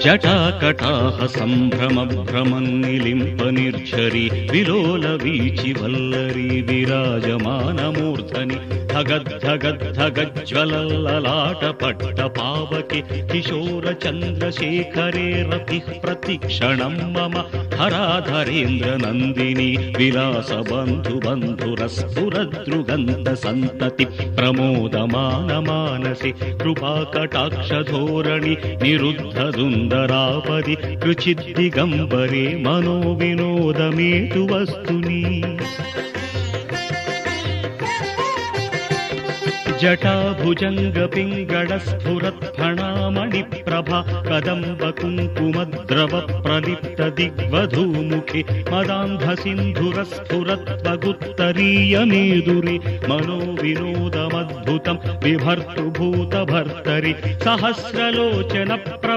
జటాకటాహ సంభ్రమ భ్రమన్నిలింప నిర్ఝరి విలోల వీచి వల్లరి విరాజమానమూర్ధని ధగద్ధగద్ధగజ్వలల్లలాట పట్ట పావకి కిశోర చంద్రశేఖరే రతి ప్రతిక్షణం మమ హరాధరేంద్ర నందిని విలాస బంధు బంధురస్ఫురదృగంత సంతతి ప్రమోదమాన మానసి కృపాకటాక్షధోరణి నిరుద్ధ దుందరాపది రుచిద్దిగంబరే మనో వినోదమేతు వస్తుని జటాభుజంగ పింగళ స్ఫురత్ ఫణామణి ప్రభ కదంబ కుంకుమద్రవ ప్రలిప్త దిగ్వధూముఖి మదాంధ సింధుర స్ఫురత్ వగుత్తరీయ మేదురి మనో వినోదమద్భుతం విభర్తృభూత భర్తరి సహస్రలోచన ప్రభ